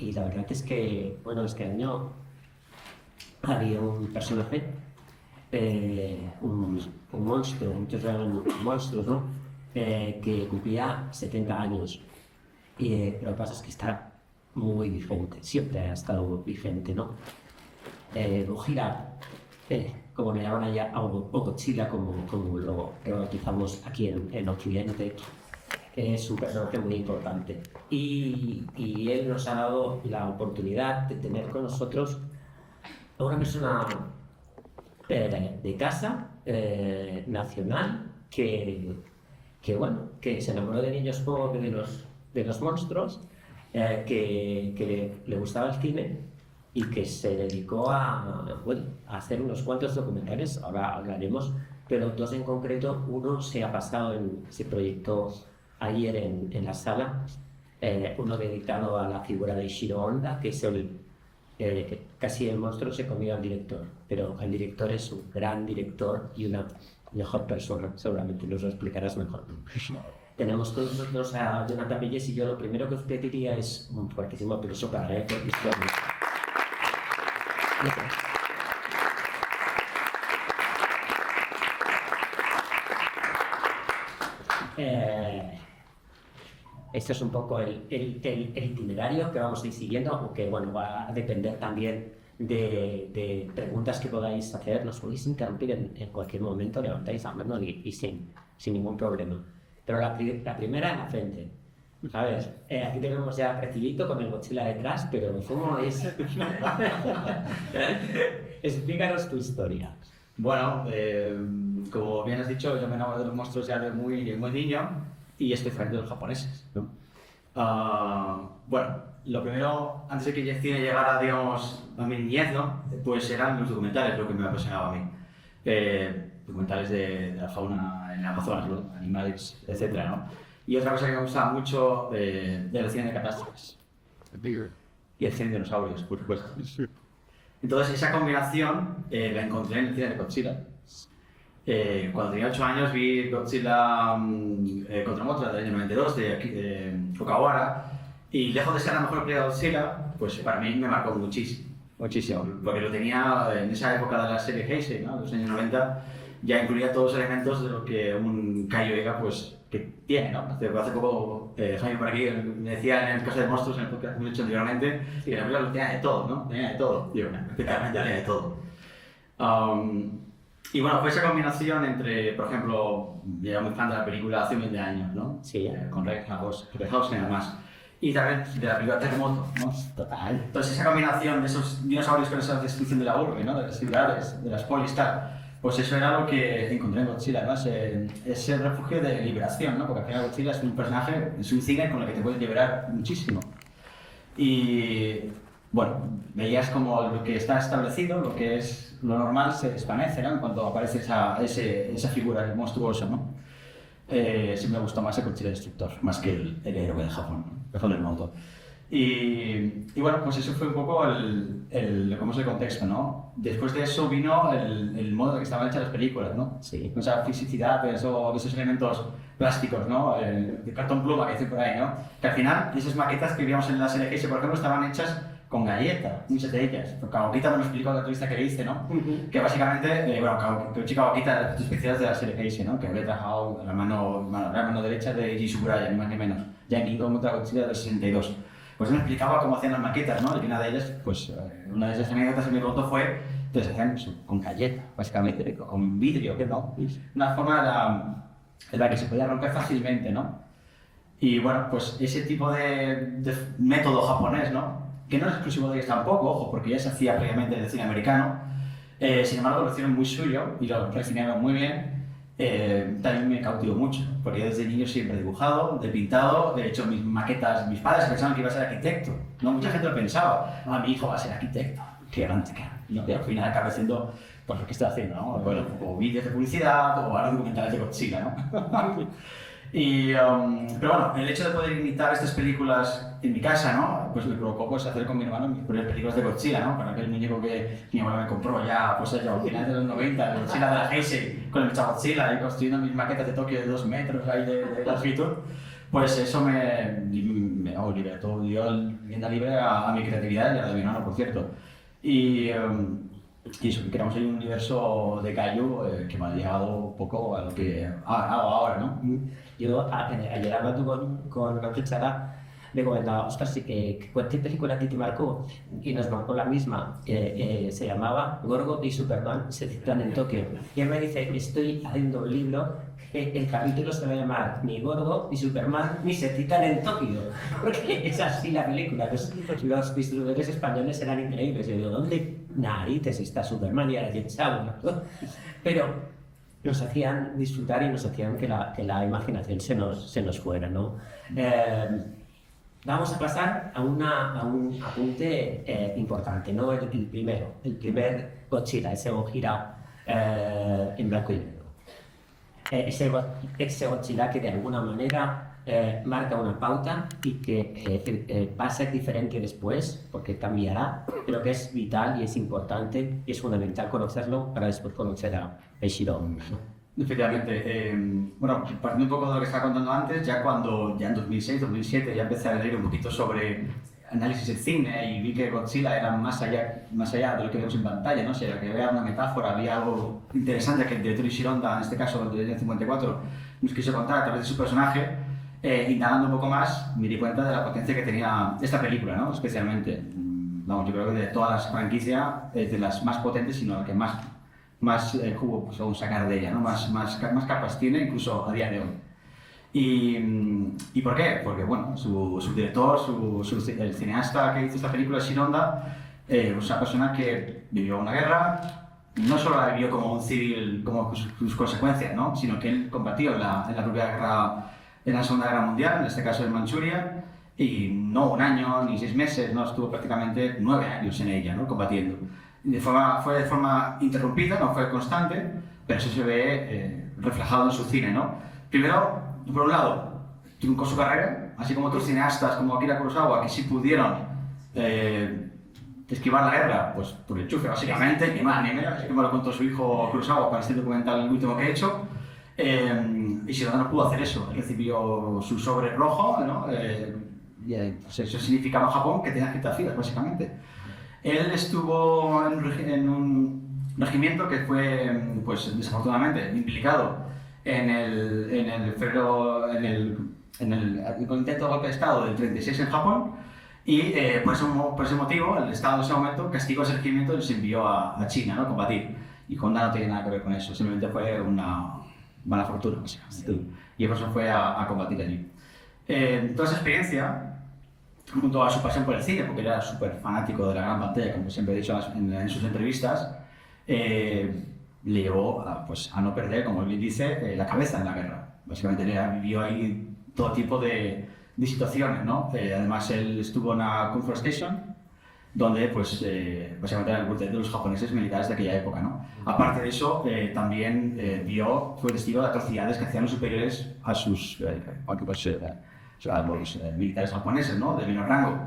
y la verdad es que, bueno, este año había un personaje, un monstruo, muchos eran monstruos, ¿no? Que cumplía 70 años. Lo que pasa es que está muy vigente, siempre ha estado vigente, ¿no? Gojira, como le llaman allá, o Godzilla, como lo bautizamos aquí en Occidente, es un personaje muy importante. Y él nos ha dado la oportunidad de tener con nosotros a una persona de casa, nacional, que se enamoró de niños como de los monstruos, que le gustaba el cine y que se dedicó a hacer unos cuantos documentales, ahora hablaremos, pero dos en concreto. Uno se proyectó ayer en la sala, uno dedicado a la figura de Ishiro Honda, que es casi el monstruo se comió al director, pero el director es un gran director y una mejor persona, seguramente nos lo explicarás mejor. Tenemos con nosotros a Jonathan Villés, y yo lo primero que os pediría es un fuertísimo aplauso para él, porque esto es un poco el itinerario que vamos a ir siguiendo, aunque bueno, va a depender también de preguntas que podáis hacer. Nos podéis interrumpir en cualquier momento, levantáis la mano y sin ningún problema. Pero la primera en la frente, ¿sabes? Aquí tenemos ya a Recibito con el Godzilla detrás, pero ¿cómo es? Explícanos tu historia. Bueno, como bien has dicho, yo me enamoré de los monstruos ya de muy niño y especialmente de los japoneses, ¿no? Bueno, lo primero, antes de que el cine llegara, digamos, a mi niñez, ¿no? Pues eran los documentales lo que me apasionaba a mí. Documentales de la fauna en Amazonas, ¿no? Animales, etc., ¿no? Y otra cosa que me gustaba mucho del cine de catástrofes. Y el cine de dinosaurios, por supuesto. Entonces esa combinación la encontré en el cine de Godzilla. Cuando tenía 8 años vi Godzilla contra Mothra del año 92 de Okawara, y lejos de ser la mejor película de Godzilla, pues para mí me marcó muchísimo, porque lo tenía en esa época de la serie Heisei, ¿no? De los años 90, ya incluía todos los elementos de lo que un Kaiju Ega pues que tiene, ¿no? Hace poco Jaime por aquí me decía, en el caso de monstruos, en el podcast que hemos hecho anteriormente, que la película lo tenía de todo, ¿no? Tenía de todo, digo, efectivamente tenía de todo. Y bueno, fue esa combinación entre, por ejemplo, yo era muy fan de la película hace 20 años, ¿no? Sí. Con Ray Harryhausen y demás. Y también de la película Terremoto, ¿no? Total. Entonces esa combinación de esos dinosaurios con esa destrucción de la urbe, ¿no? De las ciudades, de las polis, tal. Pues eso era lo que encontré en Godzilla, ¿no? Ese refugio de liberación, ¿no? Porque al final Godzilla es un personaje, es un cine con el que te puedes liberar muchísimo. Y bueno, veías como lo que está establecido, lo que es lo normal, se desvanece, ¿no? En cuanto aparece esa figura monstruosa, ¿no? Sí me gustó más el Godzilla Destructor, más que el héroe de Japón, ¿no? Mejor del moto. Y bueno, pues eso fue un poco el contexto, ¿no? Después de eso vino el modo en que estaban hechas las películas, ¿no? Sí. O sea, fisicidad, esos elementos plásticos, ¿no? De cartón pluma que dicen por ahí, ¿no? Que al final, esas maquetas que vimos en la SLGS, por ejemplo, estaban hechas con galletas, muchas de ellas. Kawakita me lo explicó en la entrevista que le hice, ¿no? Que básicamente, Koichi Kawakita, las especiales de la SLGS, ¿no? Que había trabajado la mano derecha de G. Subraya, ni más ni menos, ya en King Kong contra Godzilla del 62. Pues me explicaba cómo hacían las maquetas, ¿no? Y una de ellas, pues, una de esas anécdotas que me contó fue, entonces hacían con galleta, básicamente, con vidrio, ¿no? Una forma en la que se podía romper fácilmente, ¿no? Y bueno, pues ese tipo de método japonés, ¿no? Que no es exclusivo de ellos tampoco, ojo, porque ya se hacía previamente en el cine americano. Sin embargo, lo hicieron muy suyo y lo refinieron muy bien. También me cautivó mucho, porque yo desde niño siempre he dibujado, he pintado, he hecho mis maquetas. Mis padres pensaban que iba a ser arquitecto, no mucha gente lo pensaba. Mi hijo va a ser arquitecto, qué grande que era. Y al final acaba siendo pues, lo que estoy haciendo, ¿no? Bueno, o vídeos de publicidad o ahora documentales de Godzilla, ¿no? Pero bueno, el hecho de poder imitar estas películas en mi casa, ¿no? Pues me provocó pues, hacer con mi hermano mis primeras películas de Godzilla, ¿no? Con aquel muñeco que mi abuela me compró ya, pues allá a finales de los 90, el Godzilla de la Heisei, con el Mechagodzilla y construyendo mis maquetas de Tokio de 2 metros ahí de longitud. Pues eso vamos, libre, todo dio rienda libre a mi creatividad y a la de mi hermano, por cierto. Y eso, que creamos ahí un universo de Caillou que me ha llegado un poco a lo que hago ahora, ¿no? Yo ayer hablando con una fichada le comentaba, ostras, sí que cualquier película que te marcó, y nos marcó la misma, se llamaba Gorgo y Superman se citan en Tokio. Y él me dice, estoy haciendo un libro que el capítulo se va a llamar Ni Gorgo ni Superman ni se citan en Tokio, porque es así la película. Los distribuidores españoles eran increíbles. Yo digo, ¿dónde narices está Superman? Y ahora Jet Shaw, ¿no? Pero nos hacían disfrutar y nos hacían que la imaginación se nos fuera, ¿no? Vamos a pasar a un apunte importante, ¿no? El primer Godzilla, ese Gojira en blanco y negro. Ese Godzilla que de alguna manera marca una pauta y que va a ser diferente después, porque cambiará, pero que es vital y es importante y es fundamental conocerlo para después conocer a Eiichiro, ¿no? Efectivamente. Bueno, partiendo un poco de lo que estaba contando antes, ya en 2006, 2007, ya empecé a leer un poquito sobre análisis del cine y vi que Godzilla era más allá de lo que vemos en pantalla, ¿no? O sea, que había una metáfora, había algo interesante que el director Ishironda, en este caso del 54, nos quiso contar a través de su personaje. Indagando un poco más, me di cuenta de la potencia que tenía esta película, ¿no? Especialmente. Vamos, yo creo que de todas las franquicias es de las más potentes, sino la que más jugo pues, aún sacar de ella, ¿no? Más capas tiene, incluso a día de hoy. ¿Y por qué? Porque bueno, su director, el cineasta que hizo esta película, Shironda, es una persona que vivió una guerra, no solo la vivió como un civil, como sus consecuencias, ¿no? Sino que él combatió en la propia guerra, en la Segunda Guerra Mundial, en este caso en Manchuria, y no un año ni 6 meses, no, estuvo prácticamente 9 años en ella, ¿no? Combatiendo. Fue de forma interrumpida, no fue constante, pero eso se ve reflejado en su cine, ¿no? Primero, por un lado, truncó su carrera, así como otros cineastas como Akira Kurosawa, que sí pudieron esquivar la guerra, pues por el enchufe, básicamente, ni más ni menos, así como lo contó su hijo Kurosawa para este documental, el último que he hecho. Y Shiroda no pudo hacer eso, él recibió su sobre rojo, ¿no? Pues eso significaba en Japón que tenía ciertas filas, básicamente. Él estuvo en un regimiento que fue, pues desafortunadamente, implicado en el intento de golpe de Estado del 36 en Japón, y por ese motivo el Estado en ese momento castigó ese regimiento y los envió a China, ¿no? A combatir. Y Honda no tiene nada que ver con eso, simplemente fue una mala fortuna, básicamente. Y por eso fue a combatir allí. Toda esa experiencia, junto a su pasión por el cine, porque era súper fanático de la gran pantalla, como siempre he dicho en sus entrevistas, le llevó a no perder, como él dice, la cabeza en la guerra. Básicamente vivió ahí todo tipo de situaciones, ¿no? Además, él estuvo en una comfort station, donde pues, básicamente era el cuartel de los japoneses militares de aquella época, ¿no? Aparte de eso, también fue testigo de atrocidades que hacían los superiores a sus a los militares japoneses, ¿no? De menor rango.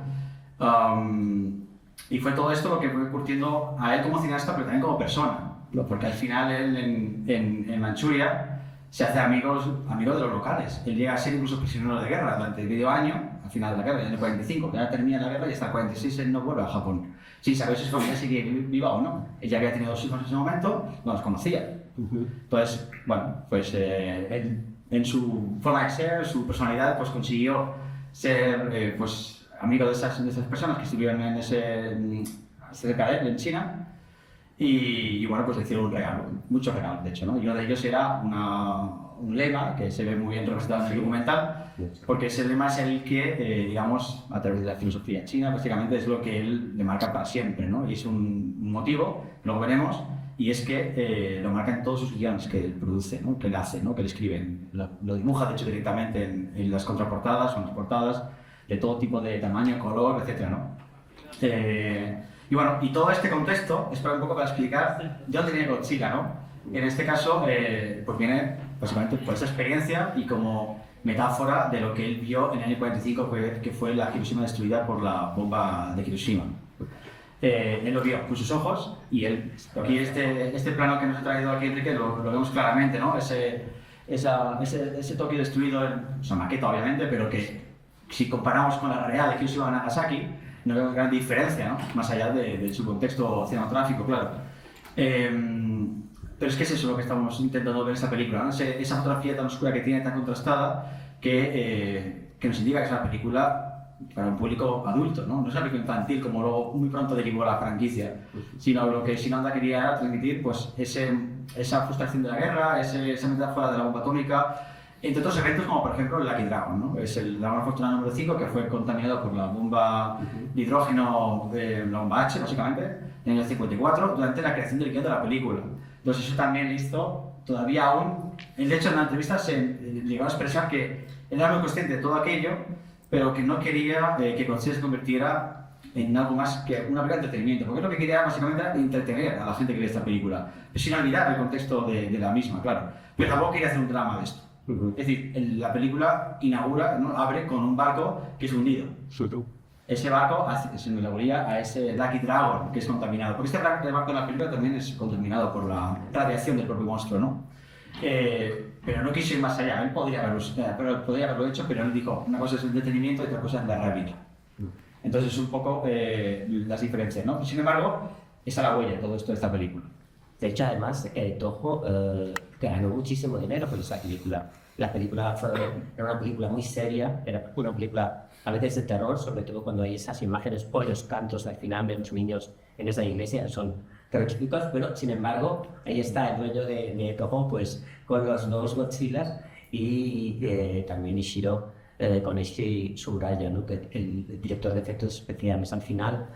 Y fue todo esto lo que fue curtiendo a él como cineasta, pero también como persona, ¿no? Porque al final él en Manchuria se hace amigo de los locales. Él llega a ser incluso prisionero de guerra durante medio año, al final de la guerra, ya en el 45, ya termina la guerra y hasta el 46 él no vuelve a Japón, sin saber si su familia sigue viva o no. Él ya había tenido 2 hijos en ese momento, no los conocía. Entonces, bueno, pues en su forma de ser, su personalidad, pues consiguió ser pues, amigo de esas personas que estuvieron cerca de él, en China, y bueno, pues le hicieron un regalo, muchos regalos de hecho, ¿no? Y uno de ellos era un lema que se ve muy bien representado en el documental, porque ese lema es el que, digamos, a través de la filosofía china, básicamente es lo que él le marca para siempre, ¿no? Y es un motivo, luego veremos, y es que lo marca en todos sus guiones que él produce, ¿no? Que él hace, ¿no? Que él escribe. Lo dibuja, de hecho, directamente en las contraportadas o en las portadas, de todo tipo de tamaño, color, etc., ¿no? Y bueno, y todo este contexto es para un poco para explicar de dónde viene Godzilla, ¿no? En este caso, pues viene básicamente por esa experiencia y como metáfora de lo que él vio en el año 45, que fue la Hiroshima destruida por la bomba de Hiroshima. Él lo vio con sus ojos y él, aquí este plano que nos ha traído aquí Enrique lo vemos claramente, ¿no? Ese Tokio destruido, es una maqueta obviamente, pero que si comparamos con la real de Hiroshima y Nagasaki, no vemos gran diferencia, ¿no? Más allá de su contexto cinematográfico, claro. Pero es que es eso lo que estamos intentando ver en esta película, ¿no? Esa fotografía tan oscura que tiene, tan contrastada, que nos indica que es una película para un público adulto, ¿no? No es una película infantil como luego muy pronto derivó la franquicia, sino lo que Shinoda quería transmitir, pues esa frustración de la guerra, esa metáfora de la bomba atómica, entre otros eventos como por ejemplo el Lucky Dragon, ¿no? Es el dragón afortunado número 5 que fue contaminado por la bomba de hidrógeno de la bomba H, básicamente, en el año 54, durante la creación del guion de la película. Entonces eso también hizo, todavía aún, de hecho en la entrevista se llegó a expresar que él era muy consciente de todo aquello, pero que no quería que Godzilla se convirtiera en algo más que una película de entretenimiento, porque lo que quería básicamente era entretener a la gente que ve esta película, sin olvidar el contexto de la misma, claro, pero tampoco quería hacer un drama de esto. Es decir, la película inaugura, ¿no? Abre con un barco que es hundido. Ese barco se inauguraría a ese Lucky Dragon que es contaminado, porque este barco en la película también es contaminado por la radiación del propio monstruo, ¿no? Pero no quiso ir más allá, él podría haberlo hecho, pero él dijo, una cosa es el entretenimiento y otra cosa es la realidad. Entonces es un poco las diferencias, ¿no? Sin embargo, está la huella de todo esto de esta película. De hecho, además, Toho ganó muchísimo dinero por esa película. La película era una película muy seria, era una película a veces de terror, sobre todo cuando hay esas imágenes o los cantos al final de los niños en esa iglesia, son terroríficos, pero sin embargo, ahí está el dueño de Toho, pues con los dos Godzillas y también Ishiro con Eiichi Tsuraya, ¿no? Que el director de efectos especiales. Al final,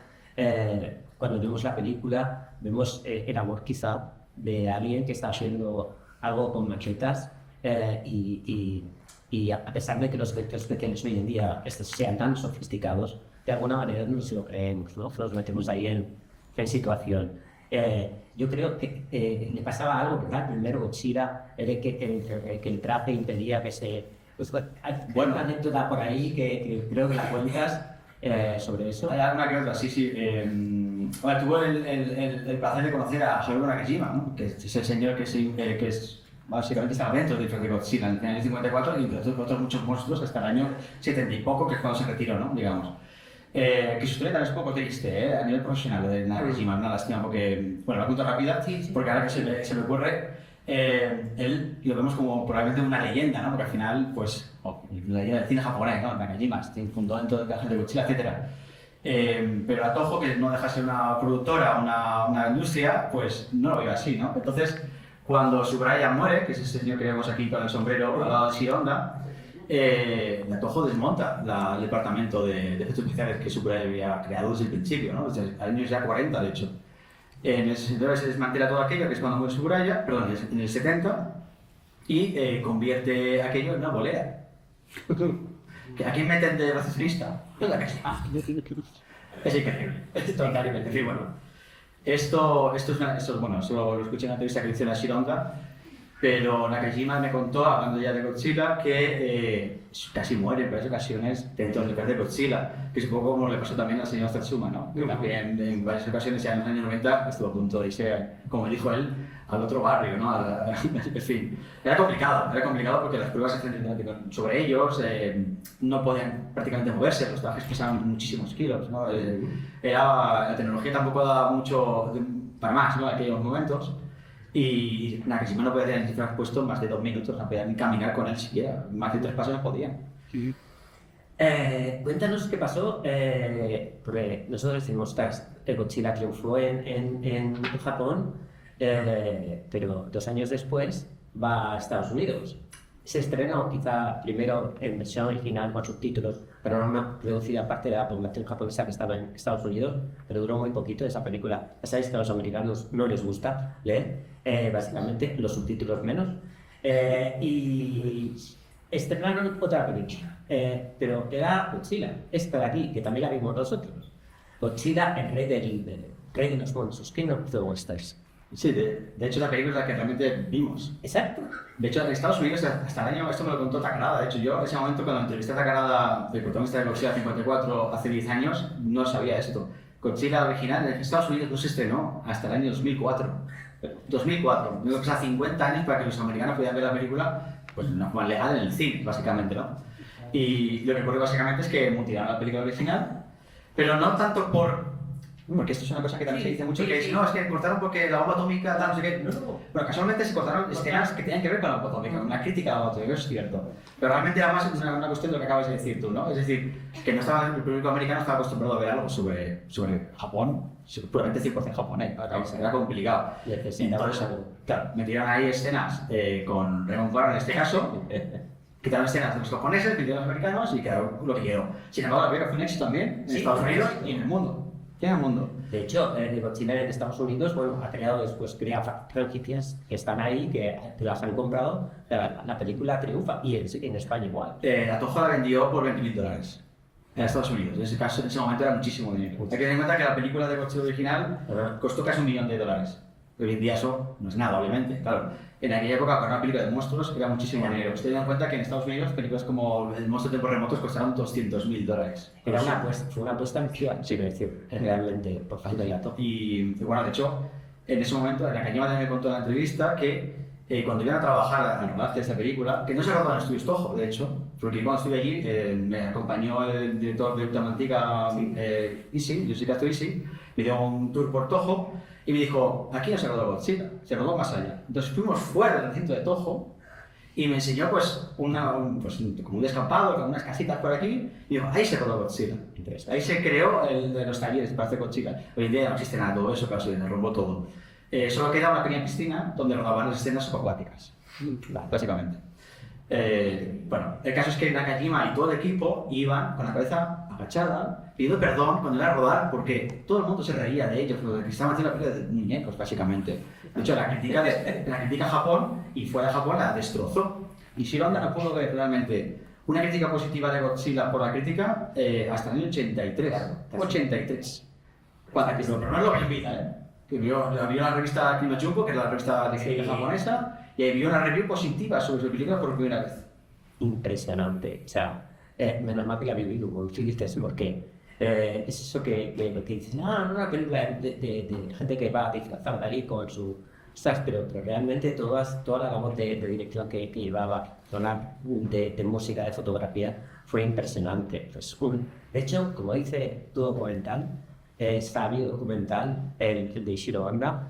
cuando vemos la película, vemos el amor quizá de alguien que está haciendo algo con maquetas y a pesar de que los efectos especiales hoy en día sean tan sofisticados, de alguna manera no se lo creemos, ¿no? Nos metemos ahí en situación. Yo creo que le pasaba algo, ¿verdad? El primer Godzilla, que el traje impedía que se... Pues, bueno, una anécdota por ahí que creo que la cuentas sobre eso. Hay alguna que otra, sí. Bueno, tuve el placer de conocer a Haruo Nakajima, ¿no? Que es el señor que básicamente estaba dentro de Godzilla en el año 54 y entre otros muchos monstruos hasta el año 70 y poco, que es cuando se retiró, ¿no? Digamos. Que su historia también es un poco triste, a nivel profesional, de Nakajima, una lástima porque, bueno, la cuento rápida, porque ahora que se me ocurre, él lo vemos como probablemente una leyenda, ¿no? Porque al final, pues, la leyenda del cine japonés, ¿no? Nakajima, se fundó dentro del cajón de Godzilla, etc. Pero a Toho, que no deja de ser una productora, una industria, pues no lo veo así, ¿no? Entonces, cuando Tsuraya muere, que es ese señor que vemos aquí con el sombrero al lado de Shironda, Toho desmonta el departamento de efectos especiales que Tsuraya había creado desde el principio, ¿no? Desde años ya 40, de hecho. En el 69 se desmantela todo aquello, que es cuando muere Tsuraya, perdón, en el 70, y convierte aquello en una bolera. ¿A quién meten de recepcionista? Es increíble. Es totalmente. En fin, bueno. Esto lo escuché en la entrevista que le hicieron a Shironda, pero Nakajima me contó, hablando ya de Godzilla, que casi muere en varias ocasiones dentro del lugar de Godzilla, que es un poco como le pasó también al señor Satsuma, ¿no? Que también en varias ocasiones, ya en los años 90, estuvo a punto de irse, como dijo él, al otro barrio, ¿no? En fin, era complicado porque las pruebas se hacían sobre ellos, no podían prácticamente moverse, los trajes pesaban muchísimos kilos, ¿no? La tecnología tampoco daba mucho para más, ¿no? En aquellos momentos. Y Nakajima no podía tener el puesto más de 2 minutos, no podía ni caminar con él siquiera, más de 3 pasos no podían. Sí. Cuéntanos qué pasó, porque nosotros decimos que Godzilla triunfó en Japón, pero 2 años después va a Estados Unidos. Se estrenó quizá primero en versión original con subtítulos, pero no una producida parte de la población japonesa que estaba en Estados Unidos, pero duró muy poquito esa película. Ya sabéis que a los americanos no les gusta leer, básicamente los subtítulos menos, y estrenaron otra película, pero era Godzilla, esta de aquí, que también la vimos nosotros. Godzilla, el rey de los monstruos, King of the Monsters. Sí, de hecho la película es la que realmente vimos. Exacto. De hecho, en Estados Unidos hasta el año, esto me lo contó Takanada, de hecho yo en ese momento cuando entrevisté a Takanada, el protagonista de Godzilla 54 hace 10 años, no sabía esto. Godzilla original en Estados Unidos no se estrenó hasta el año 2004. 2004, o sea, 50 años para que los americanos pudieran ver la película, pues de una forma legal en el cine, básicamente, ¿no? Y lo que ocurre básicamente es que mutilaron la película original, pero no tanto porque esto es una cosa que también se dice mucho, que es, no, es que cortaron porque la bomba atómica, tal, no sé qué. No. Bueno, casualmente se cortaron escenas que tenían que ver con la bomba atómica, una crítica a la bomba atómica, eso es cierto. Pero realmente era más una cuestión de lo que acabas de decir tú, ¿no? Es decir, que no estaba, el público americano estaba acostumbrado a ver algo sobre Japón, puramente 100% japonés, era complicado. Entonces, claro, metieron ahí escenas con Raymond Barr en este caso, quitaron escenas de los japoneses, metieron a los americanos y quedó lo que quedó. Sin embargo, la película fue un éxito también en Estados Unidos y en el mundo. En el mundo. De hecho, Godzilla en Estados Unidos, bueno, ha creado después, crea franquicias que están ahí, que las han comprado, la película triunfa, y en España igual. La Toho la vendió por $20.000 en Estados Unidos. En ese caso, en ese momento era muchísimo dinero. Hay que tener en cuenta que la película de Godzilla original costó casi $1 millón. Hoy en día eso no es nada, obviamente, claro. En aquella época, para una película de monstruos, era muchísimo dinero. Usted ten en cuenta que en Estados Unidos películas como El monstruo de tiempos remotos costaron $200.000. Fue una apuesta ambiciosa, sí, decir, realmente, por falta de dato. Y bueno, de hecho, en ese momento, Nakajima también me contó en la entrevista que cuando iban a trabajar al rodaje de esta película, que no se rodó en Estudios Toho, de hecho, porque cuando estuve allí me acompañó el director de Ultramantica, Ishii, Yoshikazu Ishii, me dio un tour por Toho y me dijo, aquí no se rodó Godzilla, se rodó más allá. Entonces fuimos fuera del recinto de Toho y me enseñó pues, como un descampado, con unas casitas por aquí, y dijo, ahí se rodó Godzilla. Ahí se creó el de los talleres para hacer Godzilla. Hoy en día no existe nada de todo eso, claro, se derrumbó todo. Solo queda una pequeña piscina donde rodaban las escenas subacuáticas, básicamente. Bueno, el caso es que Nakajima y todo el equipo iban con la cabeza agachada, pidiendo perdón cuando iban a rodar, porque todo el mundo se reía de ellos, porque estaban haciendo la película de muñecos, básicamente. De hecho, la crítica a Japón y fuera de Japón la destrozó. Y Shironda no pudo ver realmente una crítica positiva de Godzilla por la crítica hasta el año 83. 83. Pero no lo vi en vida, ¿eh? Que vio la revista Kimachunko, que es la revista de crítica japonesa, y ahí vio una review positiva sobre su película por primera vez. Impresionante. O sea, menos mal que la vivido, como dices, porque es eso que dices, no, una película de gente que va disfrazada ahí con su... ¿Sabes? Pero realmente toda la labor de dirección que llevaba, de música, de fotografía, fue impresionante. Pues de hecho, como dice tu documental, sabio documental, el de Ishiro Honda,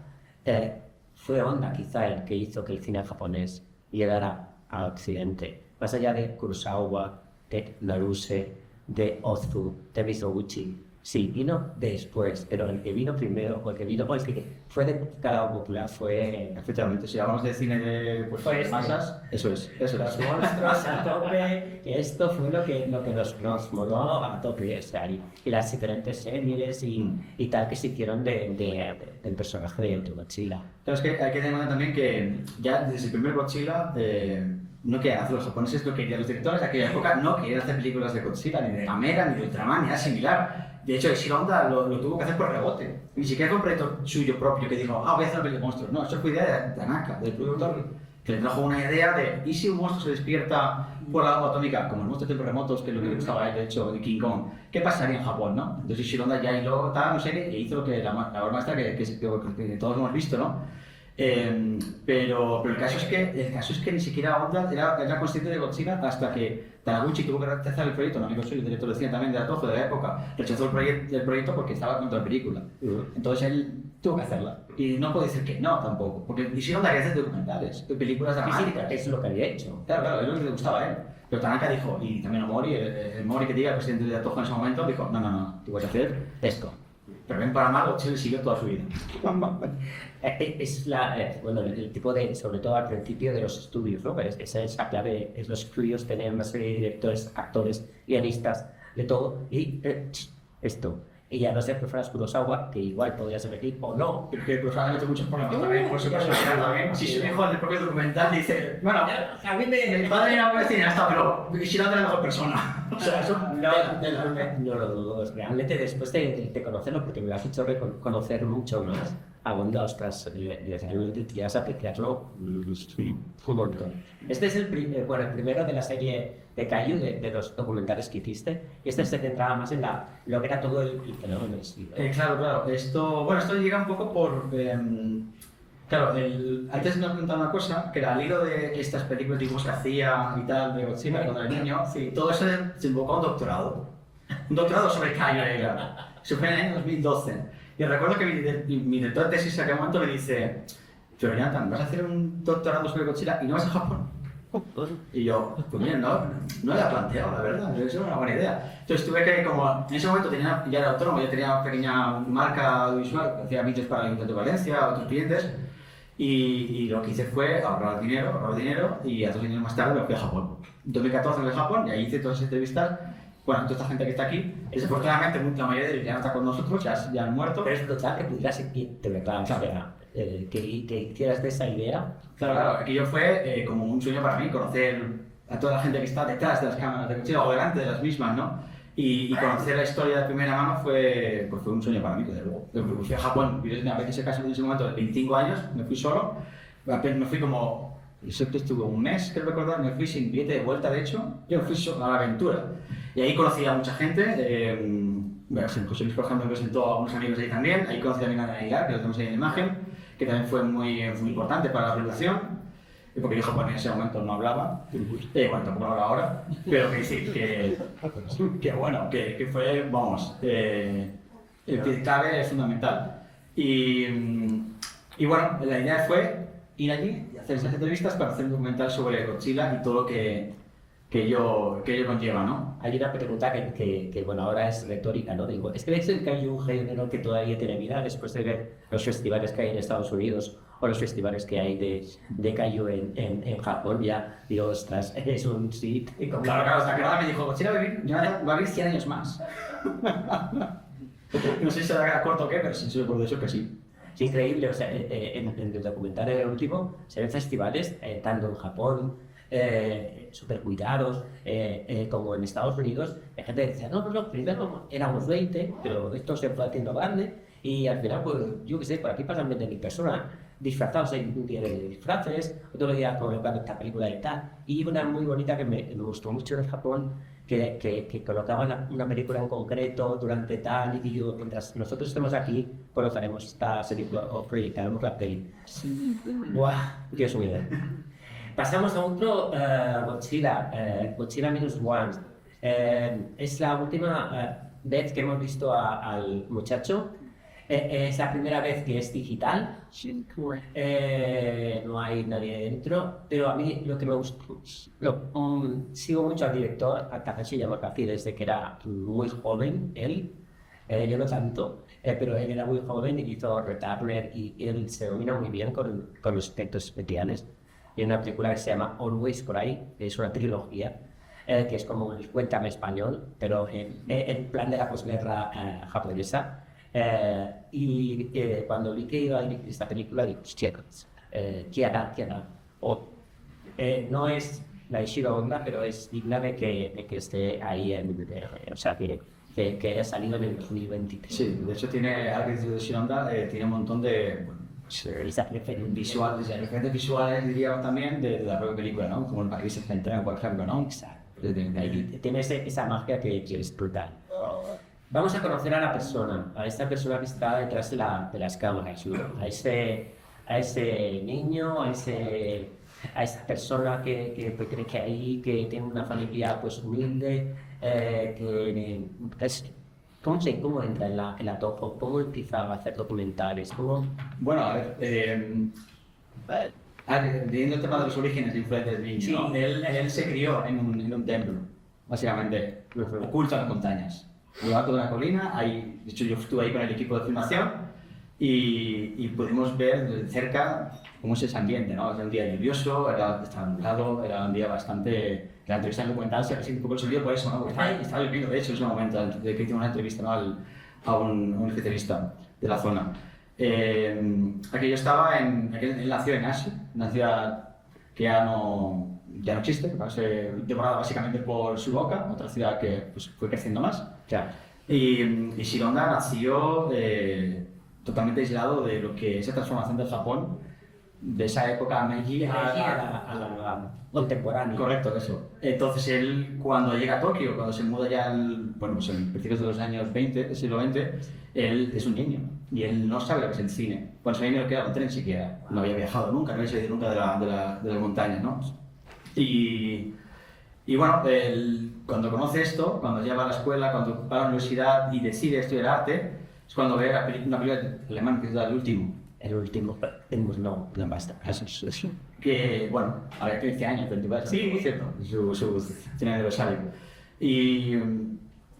fue Honda quizá el que hizo que el cine japonés llegara al occidente. Más allá de Kurosawa, de Naruse, de Ozu, de Mizoguchi. Sí, vino después, pero el que vino primero, o el que fue de cada popular fue... Efectivamente, si hablamos de cine de masas, eso es. Los monstruos a tope, que esto fue lo que nos moló a tope, o sea, y las diferentes series y tal que se hicieron del personaje de Godzilla. Pero es que hay que tener en cuenta también que ya desde el primer Godzilla, no querían hacer los japoneses, no querían los directores de aquella época, no querían hacer películas de Godzilla, ni de Gamera, ni de Ultraman, ni nada similar. De hecho, Ishiro Honda lo tuvo que hacer por rebote. Ni siquiera fue un proyecto suyo propio que dijo, voy a hacer una película de monstruos. No, eso fue idea de Tanaka, del productor, que le trajo una idea de, ¿y si un monstruo se despierta por la bomba atómica, como el monstruo de tiempos remotos, que es lo que le gustaba a él, de hecho, de King Kong? ¿Qué pasaría en Japón, no? Entonces Ishiro Honda ya hiló tal, no sé, e hizo lo que la obra maestra que todos hemos visto, ¿no? Pero el caso es que ni siquiera Honda era consciente de Godzilla hasta que Taniguchi tuvo que rechazar el proyecto, un amigo suyo, el director de cine también de la Toho de la época, rechazó el proyecto porque estaba contra la película. Entonces él tuvo que hacerla. Y no puede decir que no tampoco, porque Ishiro Honda quería hacer documentales, películas dramáticas. Es lo que había hecho. Claro, es lo que le gustaba a él. Pero Tanaka dijo, y también Omori, el Mori que diga, el presidente de la Toho en ese momento, dijo, no, tú vas a hacer esto. Pero ven para mal, Godzilla siguió toda su vida. Es el tipo de, sobre todo al principio de los estudios, ¿no? Esa es la clave, es los estudios tener una serie de directores, actores, guionistas, de todo, y esto. Y ya no sé, que fueras Kurosawa, que igual podrías elegir o no. Pero que Kurosawa mete muchos problemas también, por su personalidad también. Si su hijo en el propio documental dice, bueno, a mí mi padre era buen cineasta, pero Ishiro Honda era la mejor persona. O sea, eso... No lo dudo. Realmente después de conocerlo, porque me lo has hecho conocer mucho más, a Honda, ostras, realmente ya has apreciarlo un montón. Este es el primero de la serie de Kaiju, de los documentales que hiciste, y este se centraba más en lo que era todo el fenómeno. Claro. Esto llega un poco Claro, antes me has preguntado una cosa, que era al hilo de estas películas dibujos que hacía y tal, de Godzilla, cuando era niño, sí, todo eso se invocó a un doctorado. Un doctorado sobre Kaiju era. Eso fue en el año 2012. Y recuerdo que mi director de tesis en aquel momento me dice: pero Jonathan, ¿vas a hacer un doctorado sobre Godzilla y no vas a Japón? Y yo, pues mira, no lo había planteado, la verdad, eso era una buena idea. Entonces tuve que, como en ese momento ya era autónomo, ya tenía una pequeña marca audiovisual, hacía vídeos para el Ayuntamiento de Valencia, a otros clientes, y lo que hice fue ahorrar dinero, y a 2 años más tarde me fui a Japón. En 2014 me fui a Japón y ahí hice todas esas entrevistas. Bueno, toda esta gente que está aquí, desafortunadamente la mayoría de ellos ya no está con nosotros, ya han muerto. Pero es brutal que pudieras irte, ¿verdad? O sea, que hicieras de esa idea. Claro, aquello fue como un sueño para mí, conocer a toda la gente que está detrás de las cámaras de Godzilla o delante de las mismas, ¿no? Y conocer la historia de primera mano fue un sueño para mí, desde luego. Yo fui a Japón, y desde a veces ese caso en ese momento de 25 años, me fui solo, me fui como, eso que estuve un mes, creo recordar, me fui sin billete de vuelta, de hecho, yo me fui solo a la aventura. Y ahí conocí a mucha gente, José Luis, por ejemplo, me presentó a algunos amigos ahí también, ahí conocí también a Aguilar, que lo tenemos ahí en la imagen, que también fue muy importante para la producción, porque yo japonés en ese momento no hablaba, bueno, tampoco hablo ahora, pero que sí, que bueno, que fue, vamos, el que cabe es fundamental. Y bueno, la idea fue ir allí y hacer esas entrevistas para hacer un documental sobre Godzilla y todo lo que ello conlleva, ¿no? Hay una pregunta que bueno, ahora es retórica, ¿no? Digo, ¿es que ves el Kaiju un género que todavía tiene vida después de ver los festivales que hay en Estados Unidos o los festivales que hay de Kaiju en Japón? Ya, digo, ostras, es un sí. Claro, hasta que ahora me dijo, Godzilla va a vivir 100 años más. No sé si se da corto o qué, pero sí, por eso que sí. Es increíble, o sea, en el documental el último se ven festivales tanto en Japón, súper cuidados, como en Estados Unidos. La gente decía, no, primero éramos 20, pero esto se fue haciendo grande y al final, pues yo qué sé, por aquí pasan 20.000 personas disfrazados, hay un día de disfraces, otro día colocando esta película y tal. Y una muy bonita que me gustó mucho en Japón, que colocaban una película en concreto durante tal, y digo, mientras nosotros estemos aquí, colocaremos esta serie o proyectaremos la peli. ¡Buah! Dios mío. Pasamos a otro Godzilla, Godzilla Minus One. Es la última vez que hemos visto al muchacho. Es la primera vez que es digital. No hay nadie dentro, pero a mí lo que me gusta, sigo mucho al director, a Takashi Yamazaki, desde que era muy joven, él. Yo no tanto, pero él era muy joven y hizo Returner y él se domina muy bien con los efectos especiales. Y una película que se llama Always Cry, que es una trilogía, que es como un Cuéntame español, pero en plan de la posguerra japonesa. Y cuando vi que iba a dirigir esta película, dije, chicos, ¿qué hará? No es la de Shiro Honda, pero es digna de que esté ahí, o sea, que haya salido en el 2023. Sí, de hecho tiene, algo de Shiro Honda, tiene un montón de referentes visuales, diríamos también, de la propia película, ¿no? Como el Paris Central, por ejemplo, ¿no? Exacto. Tiene esa magia que es brutal. Vamos a conocer a la persona, a esta persona que está detrás de las cámaras, ¿no? A ese niño, a esa persona que cree que ahí, que tiene una familia pues humilde, ¿Cómo entra en la Toho? ¿Cómo empieza a hacer documentales? Bueno, a ver, viendo el tema de los orígenes de influencias de niño, sí. ¿No? Él se crió en un templo, básicamente, oculto en las montañas. En lo alto de una colina, de hecho yo estuve ahí con el equipo de filmación y pudimos ver de cerca cómo es ese ambiente, ¿no? Era un día lluvioso, estaba nublado, era un día bastante... La entrevista en el documental se resiente un poco el sonido por eso, ¿no? Porque estaba lloviendo, de hecho, en ese momento, antes de que hicimos una entrevista, ¿no? a un especialista de la zona. Aquello estaba él nació en Asia, una ciudad que ya no existe, que devorada básicamente por su boca, otra ciudad que pues, fue creciendo más. Claro. Y Shironda nació totalmente aislado de lo que esa transformación del Japón de esa época Meiji a la contemporánea. Correcto, eso. Entonces él, cuando llega a Tokio, cuando se muda ya pues en principios de los años 20, del siglo XX, él es un niño y él no sabe lo que es el cine. Cuando se niño queda un tren siquiera, no había viajado nunca, no había salido nunca de las montañas, ¿no? Y bueno, cuando conoce esto, cuando ya va a la escuela, cuando va a la universidad y decide estudiar arte, es cuando ve una película alemana que es El Último. El último, no basta. Que, bueno, había 15 años, 24, sí, por cierto, su cine aniversario. Y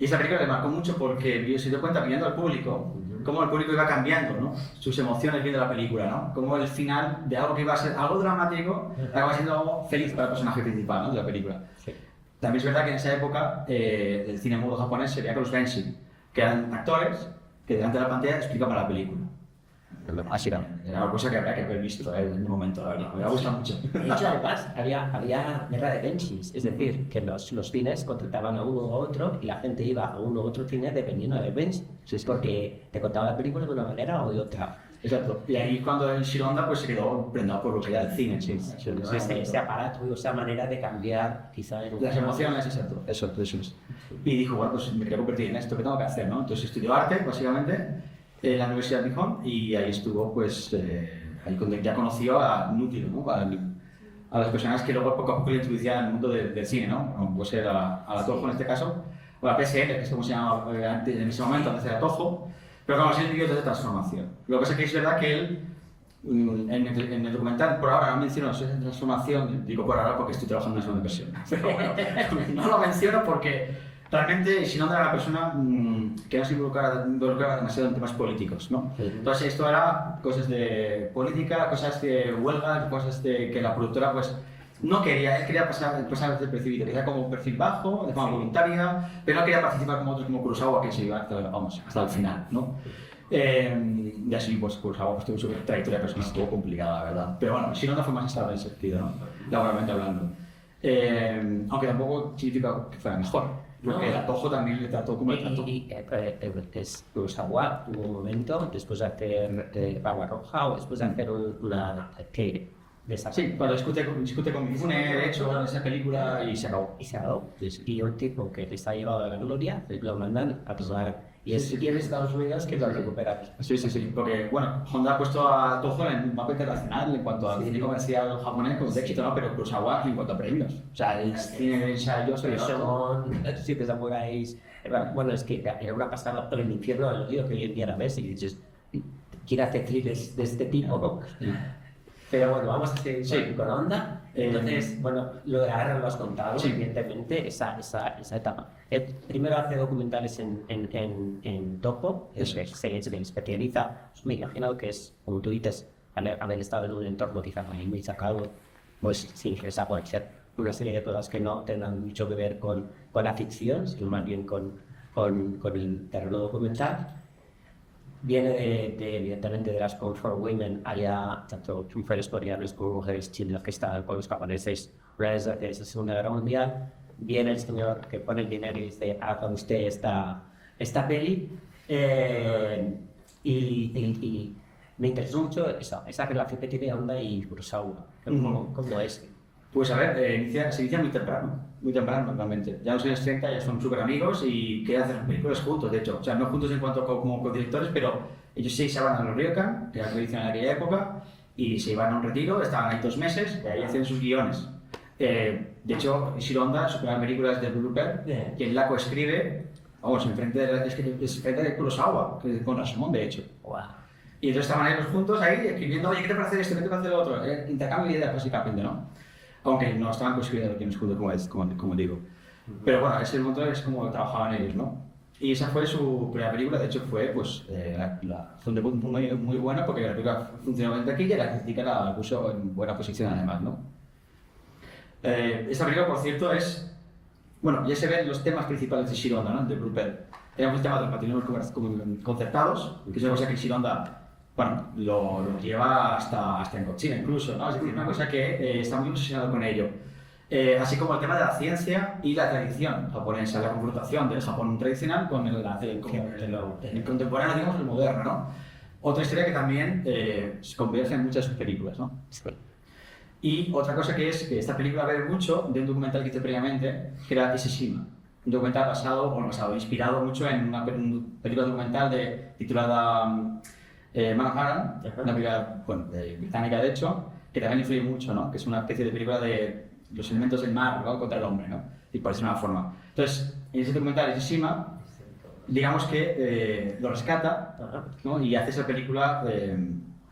esa película le marcó mucho porque se dio cuenta, viendo al público, cómo el público iba cambiando, ¿no? Sus emociones viendo la película, ¿no? Cómo el final de algo que iba a ser algo dramático acaba siendo algo feliz para el personaje principal, ¿no? De la película. Sí. También es verdad que en esa época el cine mudo japonés sería con los Benshi, que eran actores que delante de la pantalla explicaban la película. Así era una cosa que habría que haber visto en un momento, la verdad. Me ha gustado mucho. De hecho, además, había guerra de benchis, es decir, que los cines contrataban a uno u otro y la gente iba a uno u otro cine dependiendo del bench, porque te contaba la película de una manera o de otra. Exacto. Y ahí cuando el Shironda pues se quedó prendado por lo que era el cine. Ese aparato, esa manera de cambiar quizá en las emociones, exacto. Eso es. Y dijo, bueno, pues me quiero convertir en esto, ¿qué tengo que hacer, no? Entonces estudió arte, básicamente, en la Universidad de Nihon, y ahí estuvo, pues, ahí ya conoció a Núcleo, ¿no? A las personas que luego poco a poco le introducían al mundo del cine, ¿no? Como puede ser a la Toho en este caso, o a PSL, que es como se llamaba antes, en ese momento, antes era Toho, pero como él vivió de transformación. Lo que pasa es que es verdad que él, en el documental, por ahora no menciono esa transformación, digo por ahora porque estoy trabajando en segunda versión, pero bueno, no lo menciono porque realmente Shinoda era una persona que no se involucraba demasiado en temas políticos, ¿no? Entonces esto era cosas de política, cosas de huelga, cosas de que la productora pues no quería, él quería pasar despercibido, quería como un perfil bajo, de forma voluntaria, pero no quería participar como otros como Kurosawa que se iba hasta el final, ¿no? Y así pues Kurosawa pues, tuvo su trayectoria personal un poco complicada, la verdad. Pero bueno, Shinoda fue más estable en ese sentido, ¿no? Laboralmente hablando. Aunque tampoco significa que fuera mejor. Porque el Toho también le trató como el trató. Kurosawa tuvo un momento después de hacer Barba Roja o después de hacer una sí, cuando discute con Mifune, de hecho, en esa película y se acabó. Y un tipo que está llevado a la gloria, lo mandan a pasar. Y es en Estados Unidos que lo recuperan. Sí, porque bueno, Honda ha puesto a Toho en el mapa internacional en cuanto al cine comercial japonés con éxito, ¿no? Pero Kurosawa en cuanto a premios. O sea, el cine de ensayos son siete samuráis. Bueno, es que era una pasada por el infierno al oído que hoy en día la ves y dices, quiere hacer thrillers de este tipo, ¿no? Pero bueno, vamos a seguir con Honda. Entonces, bueno, lo de ahora lo has contado, evidentemente, esa etapa. Primero hace documentales en Toho, se especializa, me imagino que es, como tú dices, haber estado en un entorno quizá muy sacado, pues se interesa por hacer una serie de cosas que no tengan mucho que ver con la ficción, sino más bien con el terreno documental. Viene evidentemente de las Comfort Women, allá tanto mujeres coreanas como mujeres chinas que están con los japoneses desde la Segunda Guerra Mundial. Viene el señor que pone el dinero y dice, haga usted esta peli. Y me interesa mucho esa relación que tiene Honda y Kurosawa. ¿Cómo es? Pues a ver, se inicia muy temprano realmente. Ya en los años 30 ya son súper amigos y quieren hacer películas juntos, de hecho. O sea, no juntos en cuanto como codirectores, pero ellos sí se van a los Ryokan, que era tradición en aquella época, y se iban a un retiro, estaban ahí 2 meses y ahí hacían sus guiones. De hecho, Ishiro Honda, su primera película es The Blue Bird, quien la coescribe, enfrente de Kurosawa, con Rashomon, de hecho. Wow. Y entonces estaban ellos juntos ahí escribiendo, oye, ¿qué te parece esto? ¿Qué te parece lo otro? Intercambio de ideas, básicamente, ¿no? Aunque no estaban coescribiendo los guiones como digo. Pero bueno, ese momento es como trabajaban ellos, ¿no? Y esa fue su primera película, de hecho fue fue un debut muy bueno porque la película funcionó en taquilla y la crítica la puso en buena posición además, ¿no? Esta película, por cierto, bueno, ya se ven los temas principales de Shiro Honda, ¿no? De Blue Bird. Tenemos el tema de los matrimonios concertados, que es una cosa que Shiro Honda lo lleva hasta en Godzilla incluso, ¿no? Es decir, una cosa que está muy obsesionado con ello. Así como el tema de la ciencia y la tradición japonesa, la confrontación del Japón tradicional con el contemporáneo, digamos, el moderno, ¿no? Otra historia que también se converge en muchas de sus películas, ¿no? Sí. Y otra cosa que es que esta película bebe mucho de un documental que hice previamente, que era Ise-Shima. Un documental inspirado mucho en una película documental titulada Manhattan, una película británica de hecho, que también influye mucho, ¿no? Que es una especie de película de los elementos del mar, ¿no? Contra el hombre, ¿no? Y por decirlo de una forma. Entonces, en ese documental Ise-Shima, digamos que lo rescata, ¿no? Y hace esa película,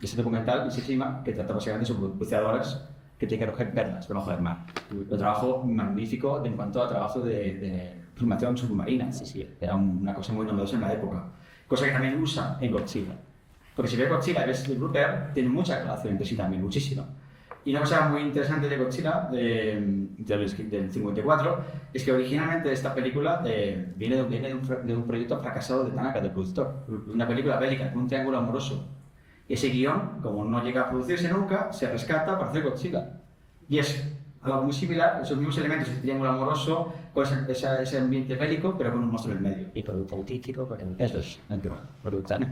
ese documental Ise-Shima, que trata básicamente sobre buceadoras que tienen que recoger perlas debajo del mar. Un trabajo magnífico en cuanto a trabajo de filmación submarina. Sí. Era una cosa muy novedosa en la época. Cosa que también usa en Godzilla. Porque si ves Godzilla y ves el Blooper, tiene mucha relación entre sí también, muchísimo. Y una cosa muy interesante de Godzilla, del 54, es que originalmente esta película viene de un proyecto fracasado de Tanaka, del productor. Una película bélica con un triángulo amoroso. Y ese guión, como no llega a producirse nunca, se rescata para hacer Godzilla. Y es algo muy similar, esos mismos elementos, el triángulo amoroso, con ese ambiente bélico, pero con un monstruo en el medio. Y por un político, por un... Eso es, brutal.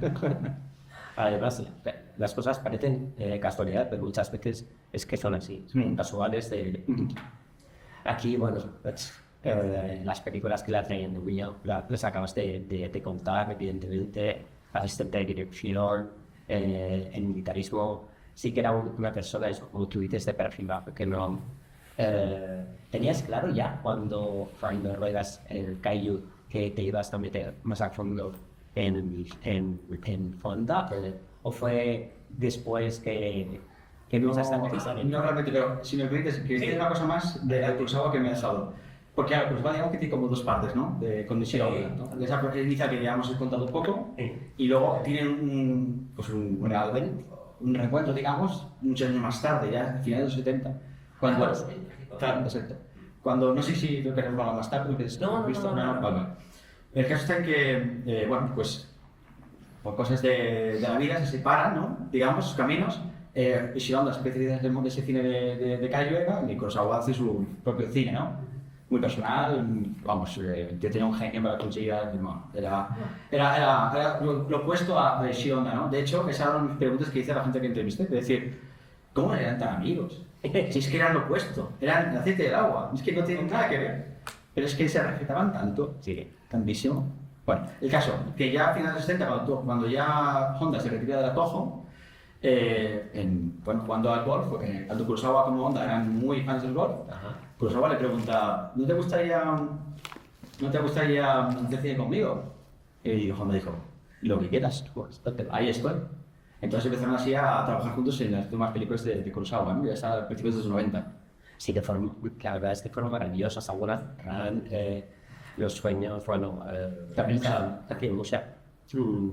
Además, las cosas parecen casualidad, pero muchas veces es que son así, son casuales. Aquí, bueno, las películas que la traen de William, las acabas de contar, evidentemente, asistente de dirección, el militarismo, sí que era una persona, eso, como tú dices, de perfil bajo, que no... ¿Tenías claro ya cuando ruedas el Kaiju que te ibas a meter más a fondo en Fonda, o fue después que empezaste a pensar en... No realmente, pero si me permites, que decir una cosa más de Kurosawa que me has dado. Porque claro, Kurosawa digamos que tiene como dos partes, ¿no? Con Nishiro, ¿no? De esa parte inicial que ya hemos contado un poco, y luego tiene un reencuentro, digamos, muchos años más tarde, ya a finales de los 70. Cuando, no sé si lo queremos hablar más tarde, porque No. Vale. El caso está en que, pues, por cosas de la vida se separan, ¿no? Digamos, sus caminos. Ishiro Honda especializa en ese cine de Kaiju, y Kurosawa hace su propio cine, ¿no? Muy personal, vamos, tenía un genio para conseguir, era lo opuesto a Ishiro Honda, ¿no? De hecho, esa era una de mis preguntas que hice a la gente que entrevisté, es decir, ¿cómo eran tan amigos? Si es que eran lo opuesto, eran el aceite del agua, es que no tienen nada que ver, pero es que se respetaban tanto, tantísimo. Bueno, el caso, que ya a finales de los 70, cuando ya Honda se retira de la Toho, jugando al golf, porque tanto Kurosawa como Honda eran muy fans del golf, Kurosawa le pregunta, ¿no te gustaría hacer cine conmigo? Y Honda dijo, lo que quieras, pues, ahí estoy. Entonces empezaron así a trabajar juntos en las demás películas de Kurosawa, ¿no? Ya está a principios de los 90. Sí, la verdad es que fueron maravillosas, algunas los sueños, bueno, también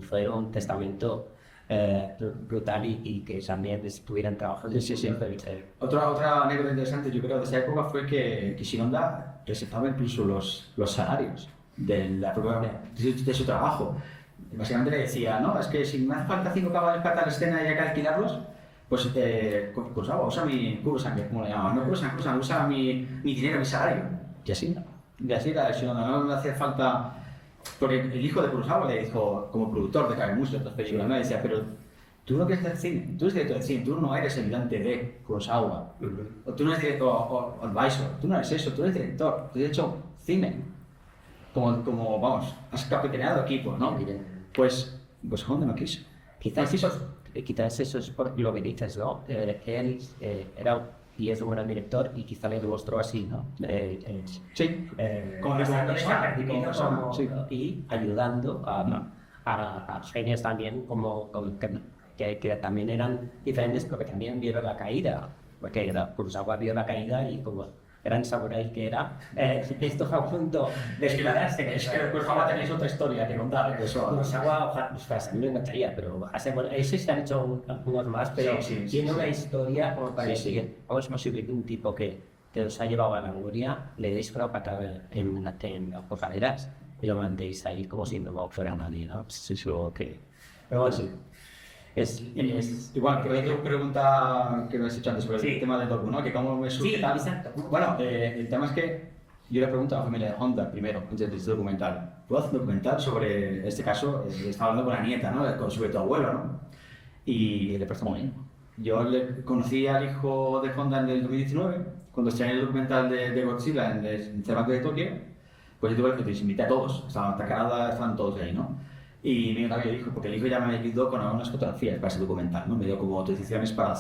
fue un testamento brutal y que también estuvieran trabajando. Sí. Otra anécdota interesante, yo creo, de esa época fue que Shinoda presentaba incluso los salarios de su trabajo. Básicamente le decía, no, es que si me hace falta 5 caballos para tal escena y hay que alquilarlos, pues Kurosawa, usa mi Kurosan, como le llamaban, no Kurosan, usa mi dinero, mi salario. Y así la Shinoda, no me hacía falta. Porque el hijo de Kurosawa le dijo, como productor de Kagemusha, de otras películas, ¿no? Le decía, pero tú no quieres hacer cine, tú eres director de cine, tú no eres ayudante de Kurosawa, o tú no eres director o advisor, tú no eres eso, tú eres director, tú has hecho cine, como vamos, has capitaneado equipos, ¿no? Pues Honda no quiso. Quizás eso es por lo que dices, ¿no? Él era y es un gran director y quizá le demostró así, ¿no? Sí, como persona, y ayudando a genios también que también eran diferentes, pero que también vieron la caída, porque Kurosawa vio la caída y como gran samurái que era, esto fue a punto de esperarse. Es que Kurosawa tenéis otra historia que contar. Kurosawa, a mí me encantaría, pero bueno, eso se han hecho algunos más, pero tiene una historia como para decir, ¿cómo es posible que un tipo que os ha llevado a la gloria le deis una patada en las cosaleras y lo mandéis ahí como si no fuera nadie, ¿no? Pues eso que... Pero bueno, es igual, que hay una pregunta que me has hecho antes sobre el tema del docu, ¿no? Que cómo me surge tal. Exacto. Bueno, el tema es que yo le pregunto a la familia de Honda primero, antes de este documental. ¿Puedo hacer un documental sobre este caso? Estaba hablando con la nieta, ¿no? Sobre tu abuelo, ¿no? y le prestó muy bien. Yo le conocí al hijo de Honda en el 2019, cuando estrené el documental de Godzilla en el Cervantes de Tokio, pues yo tuve que les invité a todos, estaban estaban todos ahí, ¿no? Y mi novio dijo, porque el hijo ya me ayudó con algunas fotografías para ese documental, ¿no? Me dio como autorizaciones para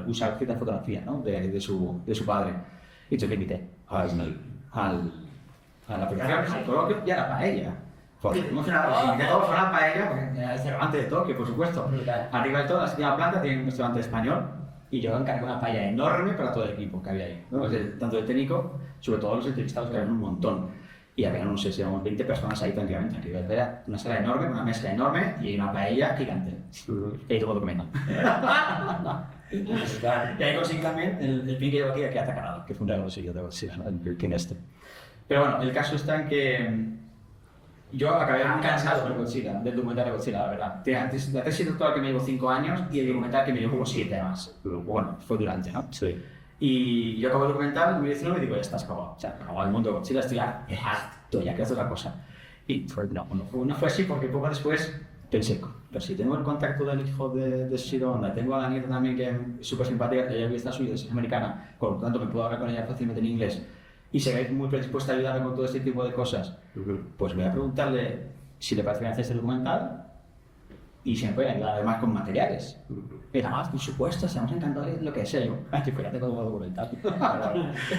usar ciertas fotografías, ¿no? De su padre. Y yo le invité a la aplicación, al coloquio y a la paella. Porque hemos una invité a todos a la paella, porque era el Cervantes de Tokio, por supuesto. Arriba de todo, la segunda planta tiene un restaurante español y yo encargué una paella enorme para todo el equipo que había ahí, ¿no? Tanto el técnico, sobre todo los entrevistados, que eran un montón. Y había, no sé si éramos 20 personas ahí tranquilamente. Arriba era una sala enorme, una mesa enorme y una paella gigante. Y ahí todo comiendo. Y ahí conseguí también el pin que llevo aquí, que ha atacado, que fue un regalo suyo de Godzilla, el Birkin este. Pero bueno, el caso está en que yo acabé muy cansado con Godzilla, del documental de Godzilla, la verdad. La tesis doctoral que me llevó 5 años y el documental que me llevó como 7 más. Bueno, fue durante, ¿no? Sí. Y yo acabo el documental en 2019 y digo, ya estás acabado. O sea, acabado el mundo de Godzilla, estoy ya harto, ya que hacer otra cosa. Y no fue así porque poco después pensé, pero si tengo el contacto del hijo de Shiro Honda, tengo a la nieta también que es súper simpática, que ella vive en Estados Unidos, es americana, por lo tanto me puedo hablar con ella fácilmente en inglés, y se ve muy predispuesta a ayudarme con todo este tipo de cosas, pues voy a preguntarle si le parece bien hacer este documental y si me puede ayudar además con materiales. Y nada más, por supuesto, estamos encantados de lo que sé yo. Ay, pues ya tengo un documental.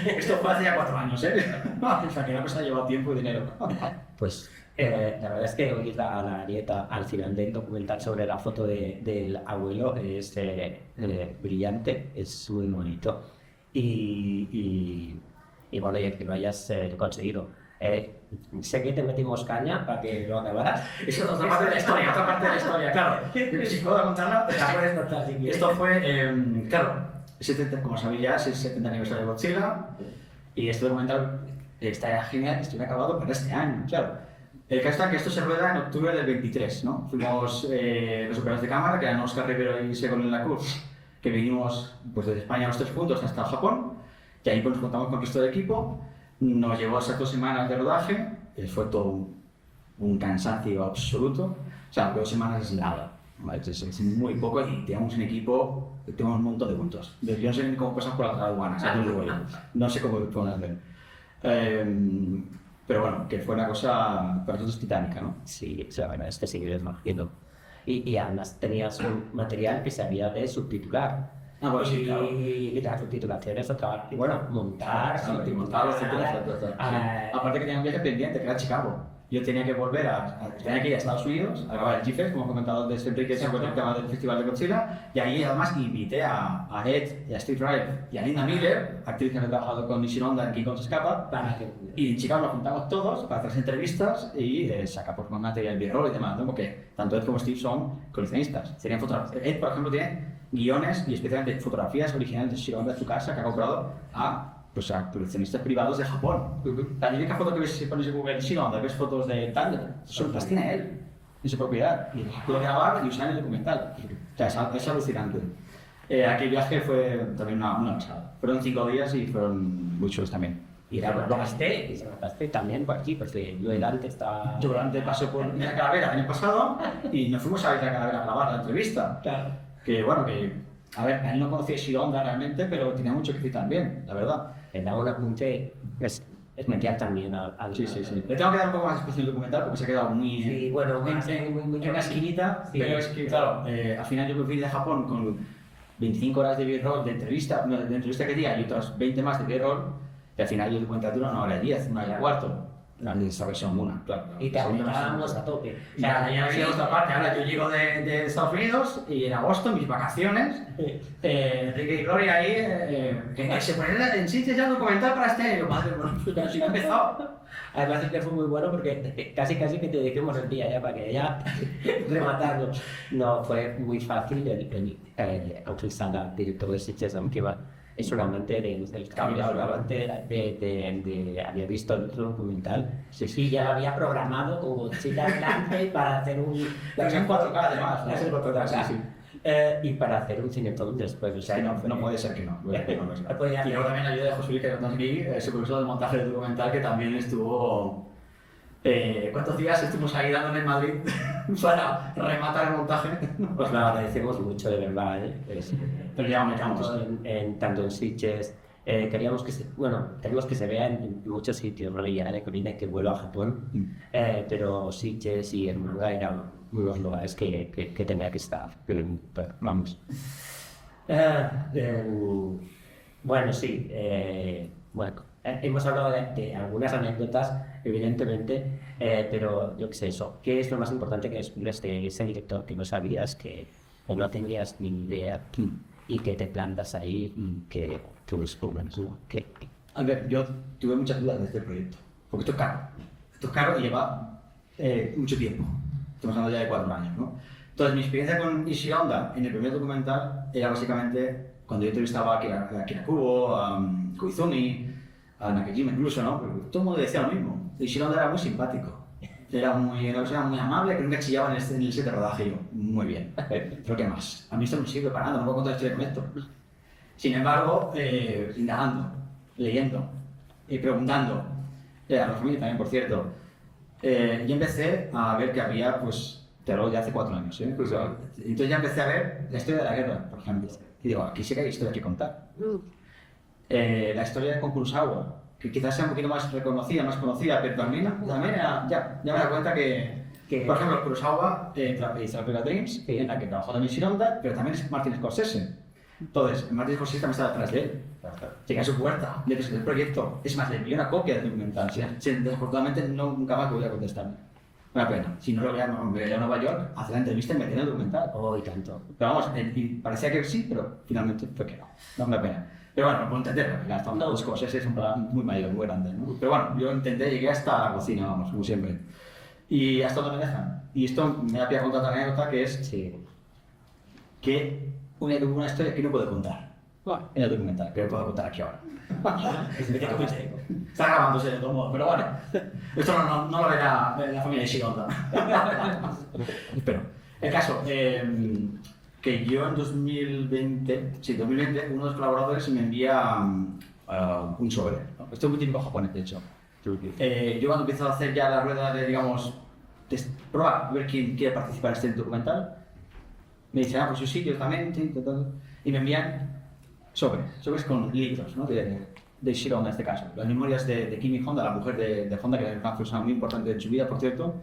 Esto fue hace ya 4 años, ¿eh? O sea, que una cosa ha llevado tiempo y dinero. Pues la verdad es que oír a la nieta al final del documental sobre la foto del abuelo es brillante, es muy bonito. Y bueno, y que lo hayas conseguido. Sé que te metimos caña para que lo acabaras. Eso es otra parte de la historia, claro. Si puedo contarla, la puedes contar si quieres. Esto fue, claro, como sabéis ya, es el 70 aniversario de Godzilla y este documental está genial, estuvo acabado para este año, claro. El caso es que esto se rueda en octubre del 23, ¿no? Fuimos los operadores de cámara, que eran Oscar Rivero y Segolén Lacruz, que vinimos pues, desde España los 3 juntos hasta Japón, y ahí pues, nos contamos con el resto del equipo. Nos llevó esas 2 semanas de rodaje, fue todo un cansancio absoluto. O sea, 2 semanas es nada, ¿vale? Es muy poco y tenemos un equipo, tenemos un montón de puntos. Yo no sé ni cómo pasan por las aduanas, no sé cómo ponerlo. Pero bueno, que fue una cosa para nosotros titánica, ¿no? Sí, o sea, bueno, es que sí, me imagino. Y además tenías un material que se había de subtitular. Ah, bueno, sí, claro. Y las subtitulaciones, otra y bueno, montar, aparte que tenía un viaje pendiente, que era Chicago. Yo tenía que volver tenía que ir a Estados Unidos a grabar el GIFES, como he comentado antes, Enrique, se encuentra el tema del Festival de Godzilla, y ahí además invité a Ed, y a Steve Wright y a Linda Miller, actriz que ha trabajado con Nishiro Honda en King Kong se escapa, y en Chicago nos juntamos todos para hacer entrevistas y sacamos material B-roll y demás, ¿no? Porque tanto Ed como Steve son coleccionistas, serían fotógrafos. Ed, por ejemplo, tiene guiones y especialmente fotografías originales de Shiro Honda de su casa que ha comprado a coleccionistas privados de Japón. La típica foto que ves si pones en Google Shiro Honda, ves fotos de Thunder, las tiene él en su propiedad y puede grabar y usar en el documental. O sea, es alucinante. Aquel viaje fue también una pasada. Fueron 5 días y fueron muchos también. Y la rodaste también por aquí, porque yo delante estaba... Yo delante pasé por Isla Calavera el año pasado y nos fuimos a Isla Calavera a grabar la entrevista. Claro. Que bueno, a ver, él no conocía Shiro Honda realmente, pero tenía mucho que decir también, la verdad. Le daba un apunte especial también al... Sí. Le tengo que dar un poco más de espacio al documental porque se ha quedado muy... Sí, bueno, en una esquinita, sí. Pero es que, claro, al final yo me fui de Japón con 25 horas de B-roll de entrevista que día y otras 20 más de B-roll, y al final el documental dura 1 hora y 10, 1 hora y cuarto. Esa versión una, claro. Y te apuntábamos a tope. O sea, ya había otra parte. Ahora yo llego de Estados Unidos y en agosto, mis vacaciones, Enrique y Gloria ahí, que se ponen en sitios ya documental para este año. Madre, bueno, pues si ha empezado. Además es que fue muy bueno porque casi que te dijimos el día ya para que ya rematarlo. No, fue muy fácil el utilizar la director de Sitges, que va solamente del cambio de había visto el otro documental. Sí, ya lo había programado con Godzilla delante para hacer un... La versión 4K además. La versión 4K, sí. Y para hacer un cinetón después. O sea, no puede ser que no. Y luego también la ayuda de José Luis, que no aquí, supervisor del montaje del documental, que también estuvo... ¿Cuántos días estuvimos ahí dándole en Madrid? para rematar el montaje. Pues lo agradecemos mucho, de verdad, ¿eh? Pero ya me echamos. Tanto en Sitges, queríamos que tenemos que se vea en muchos sitios, ¿no? Ya de Corinne que vuelo a Japón, pero Sitges y Hermandad eran unos lugares que tenía que estar, pero vamos. Bueno, sí, hemos hablado de algunas anécdotas, evidentemente, pero yo qué sé, eso. ¿Qué es lo más importante que descubres de ese director que no sabías, que no tenías ni idea y que te plantas ahí y que tú descubres? A ver, yo tuve muchas dudas de este proyecto, porque esto es caro. Esto es caro y lleva mucho tiempo. Estamos hablando ya de 4 años, ¿no? Entonces, mi experiencia con Ishii Honda en el primer documental era básicamente cuando yo entrevistaba a Akira Kubo, a Koizumi, a Nakajima incluso, ¿no? Pero todo el mundo decía lo mismo. Ishii Honda era muy simpático. Era una persona muy amable, que nunca chillaba en el set de rodaje. Y yo, muy bien. Pero ¿qué más? A mí esto no me sirve para nada, no puedo contar historia con esto. Sin embargo, indagando, leyendo y preguntando, a la familia también, por cierto, y empecé a ver que había, pues, te hablo de hace 4 años, ¿eh? Pues, entonces ya empecé a ver la historia de la guerra, por ejemplo. Y digo, aquí sí que hay historia que contar. La historia de Kurosawa, que quizás sea un poquito más reconocida, más conocida, pero también ya me da cuenta que por ejemplo, Kurosawa hizo la película Dreams, en la que trabajó también Ishii Honda, pero también es Martin Scorsese. Entonces, Martin Scorsese también está detrás de él. Llega a su puerta, le presentó el proyecto. Es más, le envió una copia del documental. Desafortunadamente nunca más podía contestarme. Una pena. Si no lo veía a Nueva York, hace la entrevista y me tiene el documental. Y tanto. Pero vamos, parecía que sí, pero finalmente fue que no. No me da pena. Pero bueno, puedo entenderlo. Están dos cosas, es un plan muy mayor, muy grande, ¿no? Pero bueno, yo intenté, llegué hasta la cocina, vamos, como siempre. Y hasta donde me dejan. Y esto me da pie a contar otra anécdota que es que una historia que no puedo contar en el documental, que no puedo contar aquí ahora. Está grabándose de todo modo, pero bueno, esto no lo verá la familia de Ishii Honda. Espero. El caso, que yo en 2020, uno de los colaboradores me envía un sobre. ¿No? Esto es muy típico japonés, de hecho. Yo cuando empiezo a hacer ya la rueda de, digamos, probar, a ver quién quiere participar en este documental, me dicen, pues sí, yo también, y me envían sobres con libros, ¿no? de Ishii Honda en este caso. Las memorias de Kimi Honda, la mujer de Honda, que es una persona muy importante en su vida, por cierto.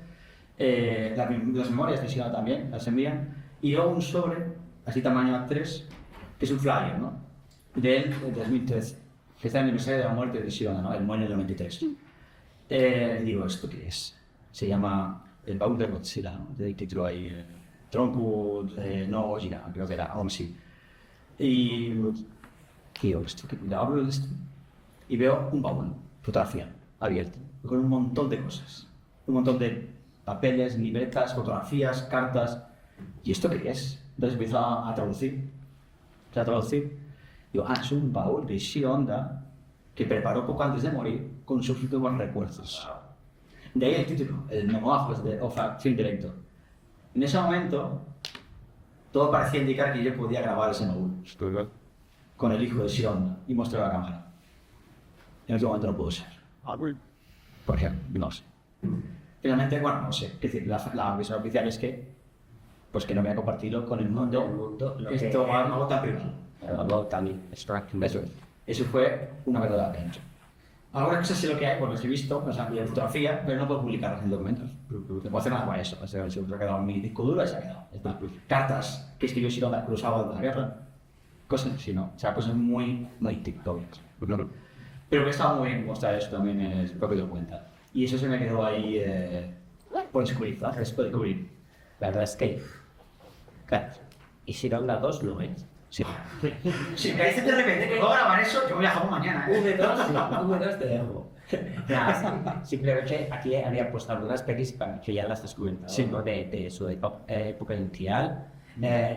Las memorias de Ishii Honda también las envían. Y luego un sobre, así tamaño A3, que es un flyer, ¿no? De él, de 2013, que está en el aniversario de la muerte de Ishii Honda, ¿no? El año del 93. Digo, ¿esto qué es? Se llama El baúl de Godzilla, ¿no? De título ahí, Tronco no Gojira, creo que era, algo así. Y digo, ¿esto qué? Abro esto y veo un baúl, fotografía, abierto, con un montón de cosas. Un montón de papeles, libretas, fotografías, cartas. ¿Y esto qué es? Entonces empiezo a traducir. Digo, es un baúl de Ishii Honda que preparó poco antes de morir con sus últimos recuerdos. De ahí el título, el Memoir of a Film Director. En ese momento, todo parecía indicar que yo podía grabar ese baúl con el hijo de Ishii Honda y mostrar a la cámara. En ese momento no pudo ser. Por ejemplo, no sé. Finalmente, bueno, no sé. Es decir, la visión oficial es que no voy a compartirlo con el mundo. Esto es algo tan privado. Algo tan extracto. Eso fue una verdad que he hecho. Algunas cosas sí lo que hay, porque las he visto, o sea, en fotografía, pero no puedo publicarlas en documentos. No puedo hacer nada con eso. O sea, se ha quedado en mi disco duro y se ha quedado. Cartas que escribió Ishii Honda Kurosawa de la guerra. Cosas así, ¿no? O sea, cosas muy TikToks. Pero que estaba muy bien mostrar eso también en el propio documental. Y eso se me quedó ahí por descubrir, ¿sabes? Por descubrir. La verdad es que, claro, Ishii Honda 2 no es. Sí. Si me dices de repente que puedo grabar eso, yo voy a Japón mañana. V2 te dejo. Nada, simplemente aquí había puesto algunas pelis que ya las has comentado, sí, ¿no? De su época inicial.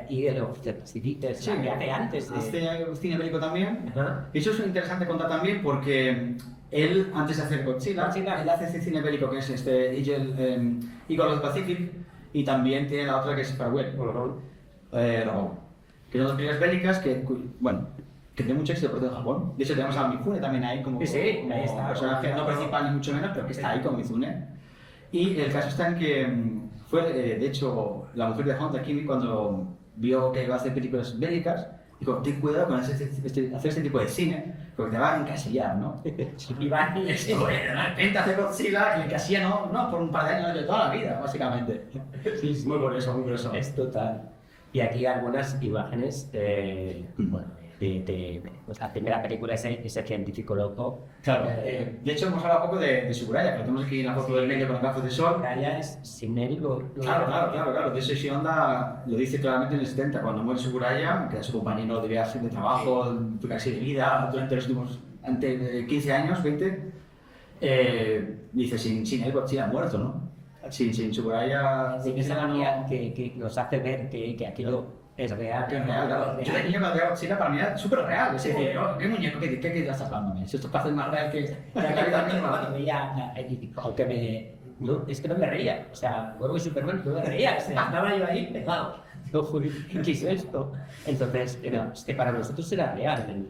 Y de los Pacific, sí, que hace antes. Hace cine bélico también. Eso es interesante contar también porque él, antes de hacer Godzilla, él hace este cine bélico que es Eagle of the Pacific, y también tiene la otra que es Farewell, Robot. Que son dos películas bélicas que tienen mucho éxito por todo Japón. De hecho, tenemos a Mifune también ahí como, ahí está, personaje no principal ni mucho menos, pero que está ahí con Mifune. Y el caso está en que fue, de hecho, la mujer de Honda, Kimi, cuando vio que iba a hacer películas bélicas, dijo, ten cuidado con hacer este tipo de cine, porque te va a encasillar, ¿no? Y va a de repente hacer Godzilla, que le encasilla no por un par de años, de toda la vida, básicamente. Sí, sí. Muy curioso, muy curioso. Es total. Y aquí algunas imágenes, bueno, pues la primera película es ese científico loco. Claro, de hecho hemos hablado un poco de Tsuburaya, que lo tenemos aquí en la foto del medio con los gafas de sol. Ya es sin él. Claro. De eso sí, Honda lo dice claramente en el 70, cuando muere Tsuburaya, que era su compañero de viaje, de trabajo, casi de vida, durante los últimos 15 años, 20, dice, sin él Godzilla ha muerto, ¿no? Sin Tsuburaya... Sí, que esa manía que nos hace ver que aquello es real. Que es real, claro. Yo de niño cuando veía Godzilla para mí era súper real. Es decir, ¿qué muñeco? ¿Qué estás hablando? Si esto parece más real que la vida misma. Cuando veía, aunque es que no me reía. O sea, luego de Superman no me reía. Estaba yo ahí pegado. ¿Qué es esto? Entonces, es que para nosotros era real.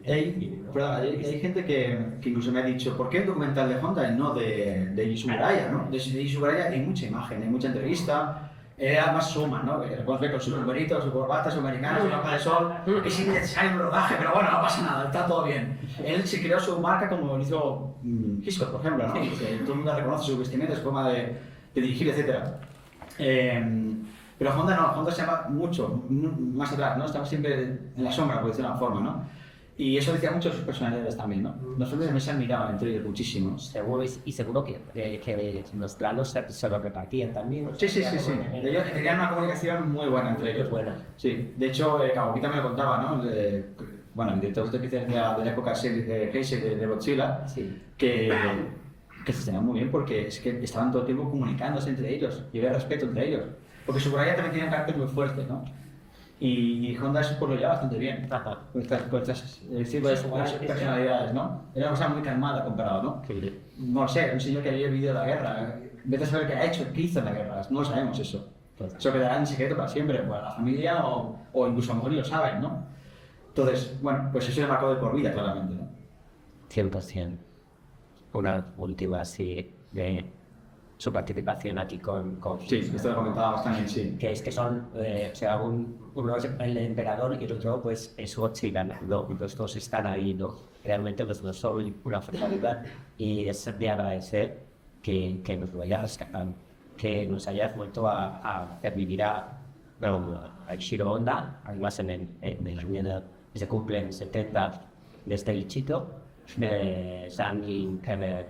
Hay gente que incluso me ha dicho, ¿por qué el documental de Honda y no de Tsuburaya, ¿no? De Tsuburaya hay mucha imagen, hay mucha entrevista. Era más suma, ¿no? Lo podemos ver con su sombrerito, su corbata, su americano, su capa de sol, que es innecesario un rodaje, pero bueno, no pasa nada, está todo bien. Él se creó su marca como lo hizo Hitchcock, por ejemplo, ¿no? Que todo el mundo reconoce su vestimenta, su forma de dirigir, etc. Pero Honda no, Honda se llama mucho más atrás, ¿no? Estaba siempre en la sombra, por decirlo de alguna forma, ¿no? Y eso decía mucho de sus personalidades también, ¿no? Nosotros también se admiraban entre ellos muchísimo. Seguro, y seguro que los planos se lo repartían también. Sí. Ellos tenían una comunicación muy buena entre ellos. Buena. Sí, de hecho, Kawabita me lo contaba, ¿no? Bueno, el director de la época Heisei de Godzilla, sí. que se tenían muy bien porque es que estaban todo el tiempo comunicándose entre ellos y había respeto entre ellos. Porque Tsuburaya también tenía un carácter muy fuerte, ¿no? Y Honda eso pues lo lleva bastante bien. Con estas personalidades, ¿no? Era una cosa muy calmada comparado, ¿no? Sí. No sé, un señor que había vivido la guerra. Vete a saber qué ha hecho, qué hizo en la guerra. No lo sabemos eso. Eso quedará en secreto para siempre, para la familia o incluso a lo mejor ni lo saben, ¿no? Entonces, bueno, pues eso le marcó de por vida claramente, ¿no? 100%. Una última así de su participación aquí con sí, esto lo comentábamos también, sí. Que es que son, o sea, uno es el emperador y el otro pues es Godzilla, ¿no? Los dos están ahí, ¿no? Realmente los dos son una fortaleza y es de agradecer que nos lo hayas rescatado, que nos hayas vuelto a hacer vivir a Shiro Honda, además en el año que se cumplen 70 desde el Chito.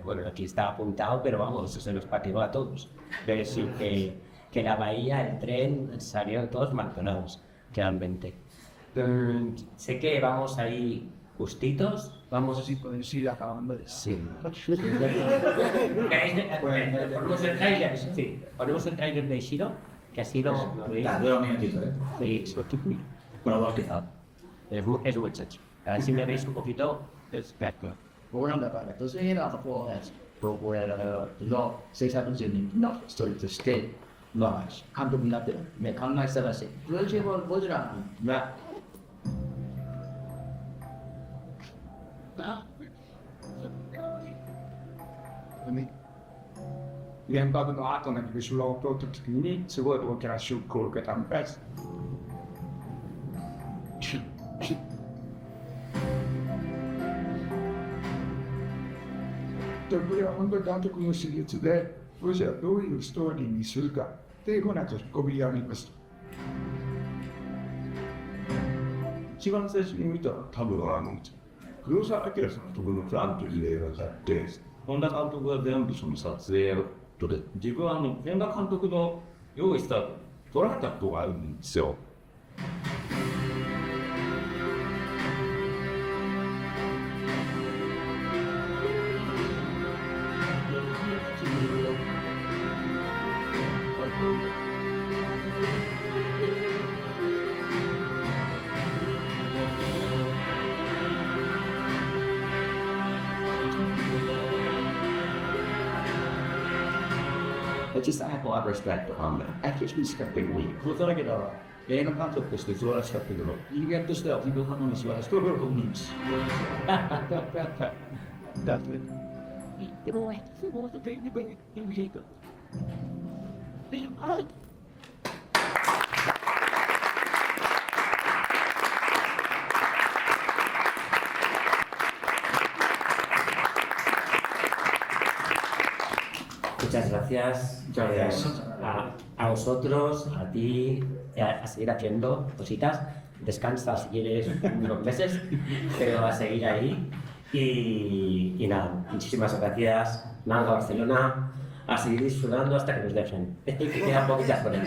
Bueno, aquí está apuntado, pero vamos, se nos patinó a todos. Es decir, que la bahía, el tren, salieron todos maratonados, realmente. Sé que vamos ahí justitos. Vamos así con el SIDA acabando de... Sí. Ponemos el trailer, sí. Ponemos el trailer de Shiro, que así lo veis. Dura un minutito, ¿eh? Sí, Bueno, dos quizás. Es muchacho. A ver si me veis un poquito. Espera. Entonces era la forma. No, 600 no, estoy de state. No, 한국 나들 메칸나 있어라시. 그렇지 뭐 보지라. 나. Rientrato Atom che sull'inizio voi perché era sul colpo che t'hanno preso. Quando tanto conosciuto today, forse a lui lo storia di Sulka, te con altro scopriamo questo. Sivan se limita tabularamente. Cosa ha chiesto tutto tanto di lei la testa. 本田監督が全部その撮影とで自分は本田監督の用意した撮られたことがあるんですよ。Just I have a lot of respect for Honda. Actually, stepping weak. それだけど、映画監督として素晴らしかったけど、人間としては自分のものに素晴らしかったと思うんです。だって、でも、すごいと手に入れた。Muchas gracias, a vosotros, a ti, a seguir haciendo cositas. Descansa si quieres unos meses, pero a seguir ahí. Y nada, muchísimas gracias, Manga Barcelona, a seguir disfrutando hasta que nos dejen. Que quedan poquitas horas.